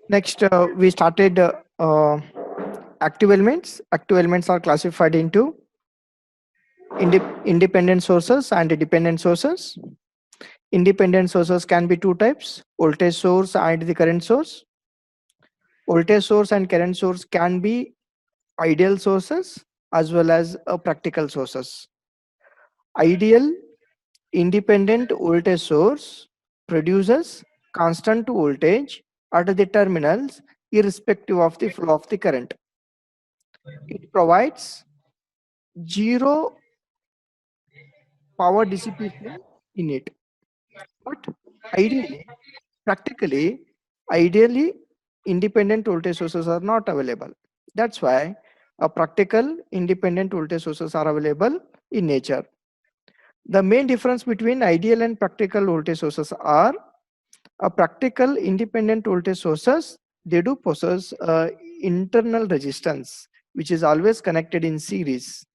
Next, we started active elements. Active elements are classified into independent sources and dependent sources. Independent sources can be two types: voltage source and the current source. Voltage source and current source can be ideal sources as well as practical sources. Ideal independent voltage source produces constant voltage at the terminals irrespective of the flow of the current. It provides zero power dissipation in it. But ideally, practically, ideally, independent voltage sources are not available. That's why a practical independent voltage sources are available in nature. The main difference between ideal and practical voltage sources are a practical independent voltage sources, they do possess internal resistance, which is always connected in series.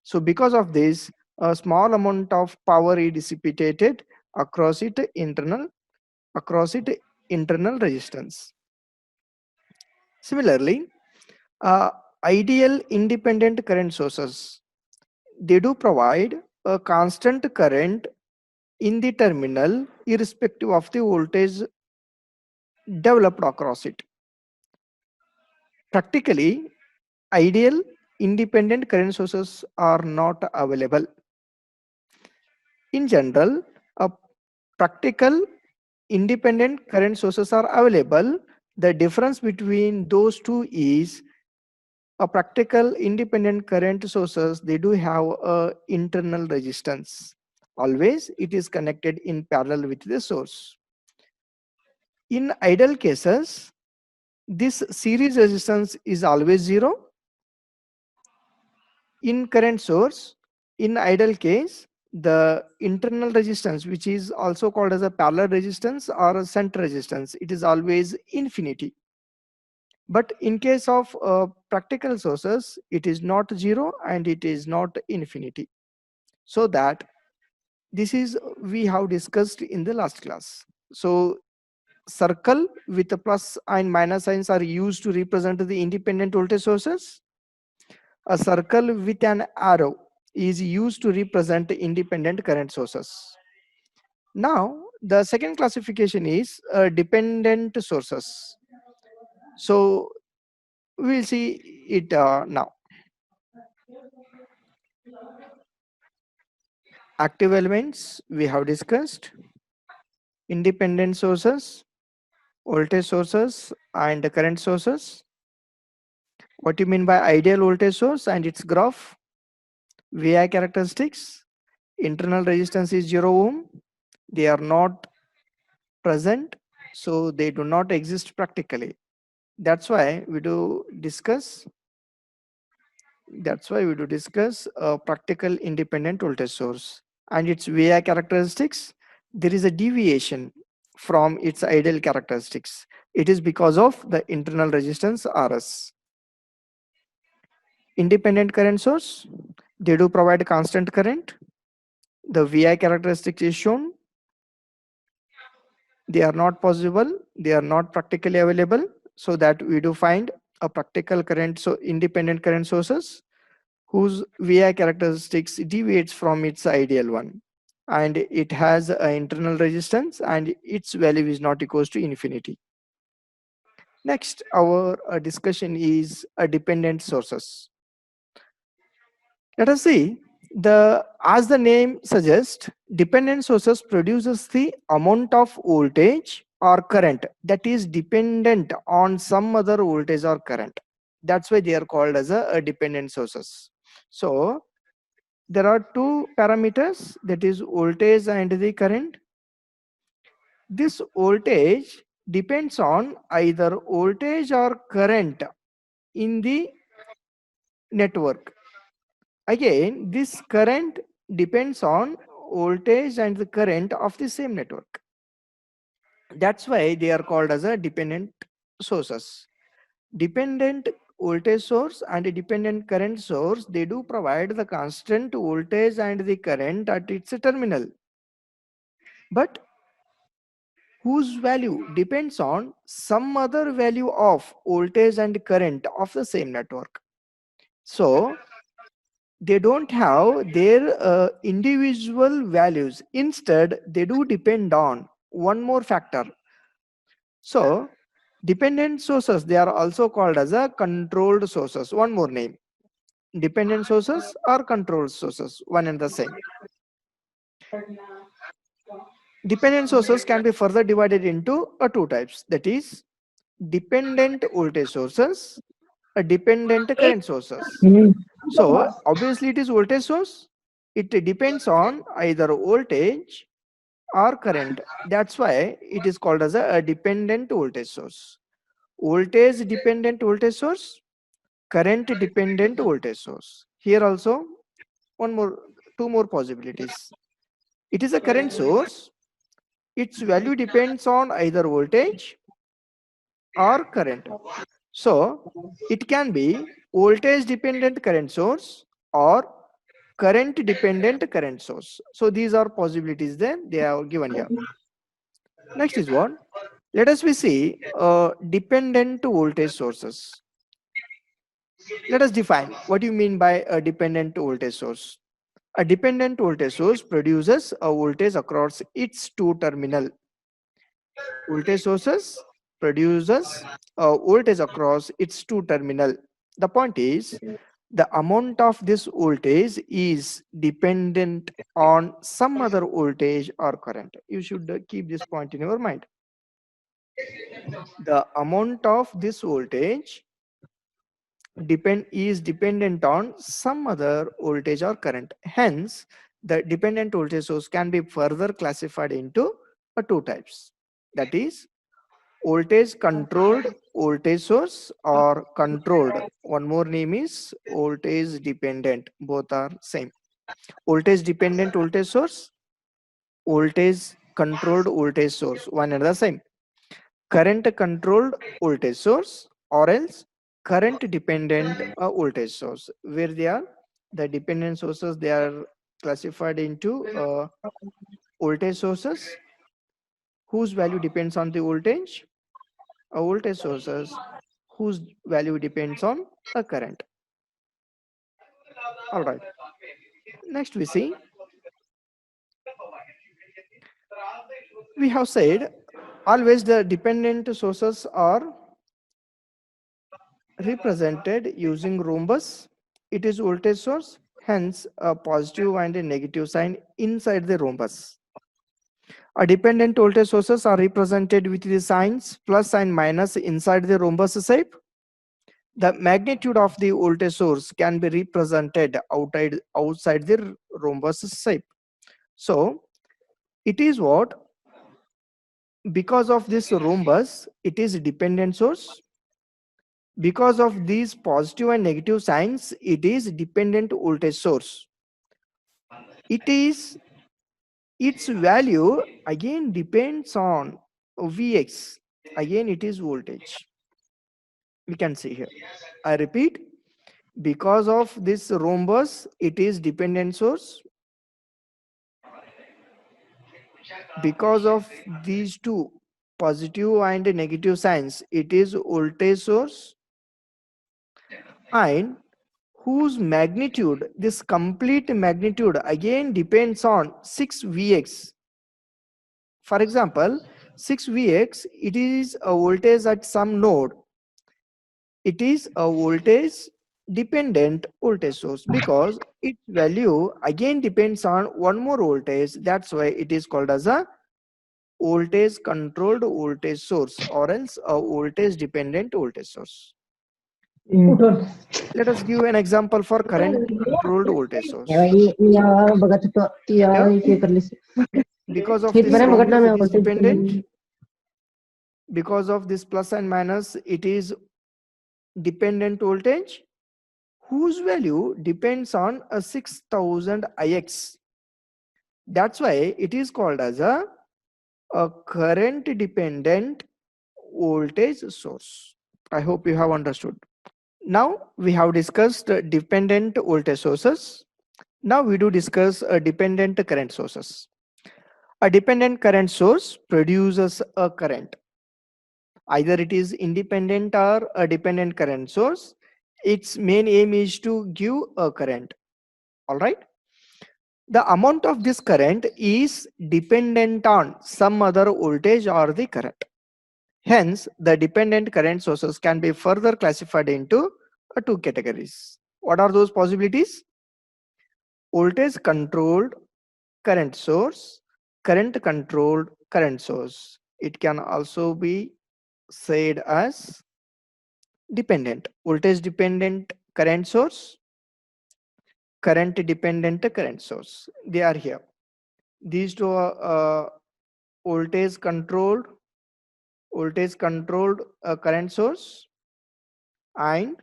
So because of this, a small amount of power is dissipated across it internal resistance. Similarly, uh, ideal independent current sources, they do provide a constant current in the terminal irrespective of the voltage developed across it. Practically, ideal independent current sources are not available. In general, a practical independent current sources are available. The difference between those two is a practical independent current sources, they do have a internal resistance. Always it is connected in parallel with the source. In ideal cases, this series resistance is always zero. In current source, in ideal case, the internal resistance, which is also called as a parallel resistance or a center resistance, it is always infinity. But in case of practical sources, it is not zero and it is not infinity. So that this is we have discussed in the last class. So circle with the plus and minus signs are used to represent the independent voltage sources. A circle with an arrow is used to represent independent current sources. Now, the second classification is dependent sources. So, we'll see it now. Active elements we have discussed, independent sources, voltage sources, and current sources. What do you mean by ideal voltage source and its graph? VI characteristics, internal resistance is 0 ohm. They are not present, so they do not exist practically. That's why we do discuss a practical independent voltage source and its VI characteristics. There is a deviation from its ideal characteristics. It is because of the internal resistance RS. Independent current source, they do provide constant current. The VI characteristics is shown. They are not possible, they are not practically available, so that we do find a practical current, so independent current sources whose VI characteristics deviates from its ideal one, and it has an internal resistance and its value is not equals to infinity. Next, our discussion is a dependent sources. Let us see, the as the name suggests, dependent sources produces the amount of voltage or current that is dependent on some other voltage or current. That's why they are called as a dependent sources. So there are two parameters, that is voltage and the current. This voltage depends on either voltage or current in the network. Again, this current depends on voltage and the current of the same network. That's why they are called as a dependent sources. Dependent voltage source and a dependent current source, they do provide the constant voltage and the current at its terminal. But whose value depends on some other value of voltage and current of the same network. So they don't have their individual values. Instead, they do depend on one more factor. So dependent sources, they are also called as a controlled sources. One more name. Dependent sources or controlled sources, one and the same. Dependent sources can be further divided into two types, that is dependent voltage sources, a dependent current sources. So obviously it is voltage source. It depends on either voltage or current. That's why it is called as a dependent voltage source. Voltage dependent voltage source, current dependent voltage source. Here also two more possibilities. It is a current source. Its value depends on either voltage or current. So it can be voltage dependent current source or current dependent current source. So these are possibilities then they are given here. Next is what? Let us we see dependent voltage sources. Let us define what you mean by a dependent voltage source. A dependent voltage source produces a voltage across its two terminal. Voltage sources produces a voltage across its two terminal. The point is the amount of this voltage is dependent on some other voltage or current. You should keep this point in your mind. The amount of this voltage is dependent on some other voltage or current. Hence, the dependent voltage source can be further classified into two types. That is voltage controlled voltage source or controlled. One more name is voltage dependent. Both are same. Voltage dependent voltage source, voltage controlled voltage source. One and the same. Current controlled voltage source or else current dependent voltage source. Where they are, the dependent sources, they are classified into voltage sources whose value depends on the voltage, voltage sources whose value depends on a current. All right. Next we see, we have said always the dependent sources are represented using rhombus. It is voltage source, hence a positive and a negative sign inside the rhombus. A dependent voltage sources are represented with the signs plus and minus inside the rhombus shape. The magnitude of the voltage source can be represented outside the rhombus shape. So it is what? Because of this rhombus, it is dependent source. Because of these positive and negative signs, it is dependent voltage source. Its value again depends on Vx. Again, it is voltage. We can see here. I repeat, because of this rhombus, it is dependent source. Because of these two positive and negative signs, it is voltage source, and whose magnitude, this complete magnitude again depends on 6Vx. For example, 6Vx, it is a voltage at some node. It is a voltage dependent voltage source because its value again depends on one more voltage. That's why it is called as a voltage controlled voltage source or else a voltage dependent voltage source. Let us give an example for current controlled voltage source. Here, because of this rhombus, it is dependent. Because of this plus and minus, it is dependent voltage whose value depends on a 6000 Ix. That's why it is called as a current dependent voltage source. I hope you have understood. Now we have discussed dependent voltage sources. Now we do discuss dependent current sources. A dependent current source produces a current. Either it is independent or a dependent current source. Its main aim is to give a current. All right. The amount of this current is dependent on some other voltage or the current. Hence, the dependent current sources can be further classified into two categories. What are those possibilities? Voltage controlled current source, current controlled current source. It can also be said as dependent, voltage dependent current source, current dependent current source. They are here. These two are voltage controlled current source and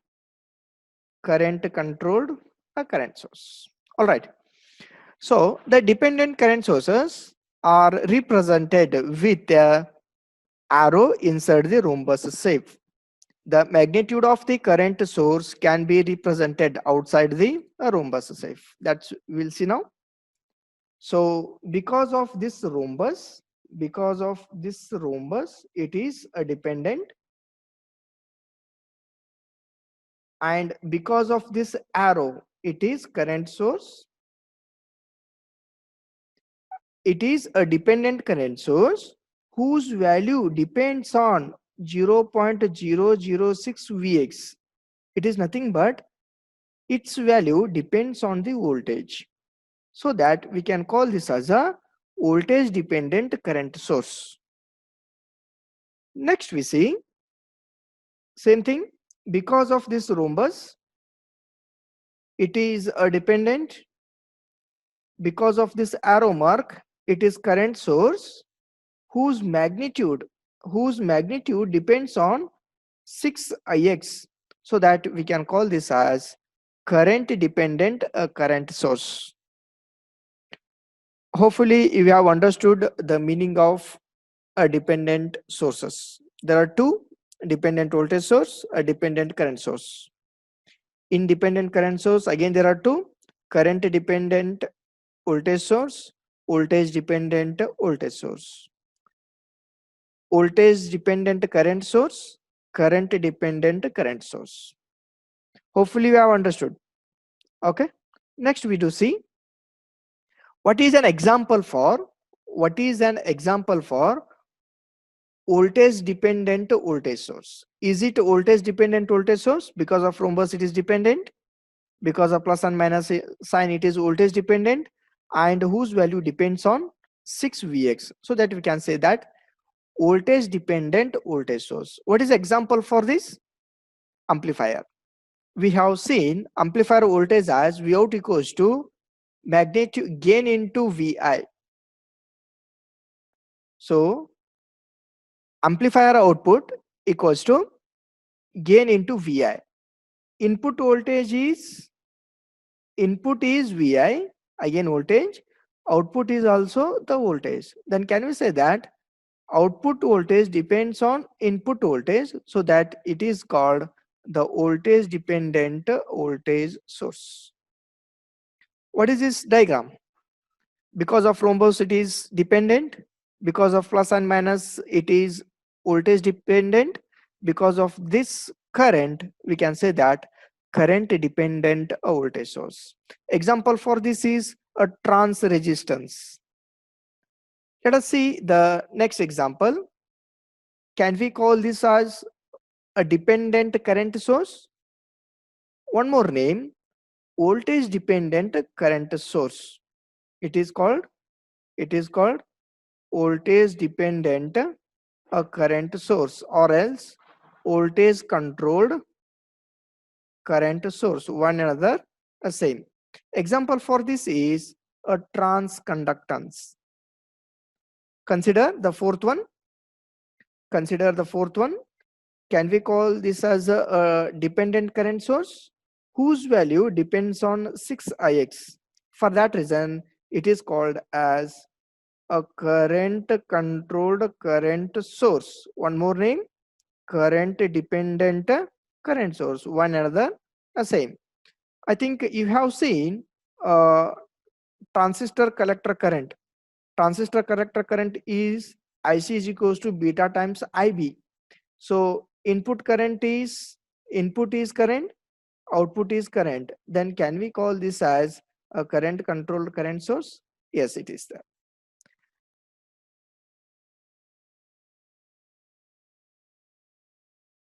current controlled current source. All right. So the dependent current sources are represented with a arrow inside the rhombus shape. The magnitude of the current source can be represented outside the rhombus shape. That's we'll see now. So because of this rhombus, it is a dependent, and because of this arrow, it is current source. It is a dependent current source whose value depends on 0.006 Vx. It is nothing but its value depends on the voltage. So that we can call this as a voltage dependent current source. Next we see same thing. Because of this rhombus, it is a dependent. Because of this arrow mark, it is current source whose magnitude depends on 6ix, so that we can call this as current dependent current source. Hopefully you have understood the meaning of dependent sources. There are two: dependent voltage source, a dependent current source. Independent current source, again there are two: current dependent voltage source, voltage dependent voltage source. Voltage dependent current source, current dependent current source. Hopefully you have understood. Okay. Next we do see what is an example for voltage dependent voltage source. Is it voltage dependent voltage source? Because of rhombus it is dependent, because of plus and minus sign it is voltage dependent, and whose value depends on 6Vx. So that we can say that voltage dependent voltage source. What is example for this? Amplifier. We have seen amplifier voltage as V out equals to magnitude gain into Vi. So amplifier output equals to gain into Vi. Input is Vi, again voltage. Output is also the voltage. Then can we say that output voltage depends on input voltage, so that it is called the voltage dependent voltage source. What is this diagram? Because of rhombus it is dependent, because of plus and minus it is voltage dependent, because of this current we can say that current dependent voltage source. Example for this is a trans resistance. Let us see the next example. Can we call this as a dependent current source? One more name, voltage dependent current source. It is called voltage dependent a current source, or else voltage controlled current source. One another same. Example for this is a transconductance. Consider the fourth one. Can we call this as a dependent current source whose value depends on 6ix? For that reason it is called as a current controlled current source. One more name, current dependent current source. One another same. I think you have seen transistor collector current. transistor collector current is IC is equals to beta times IB. So input is current, output is current. Then can we call this as a current controlled current source? Yes, it is there.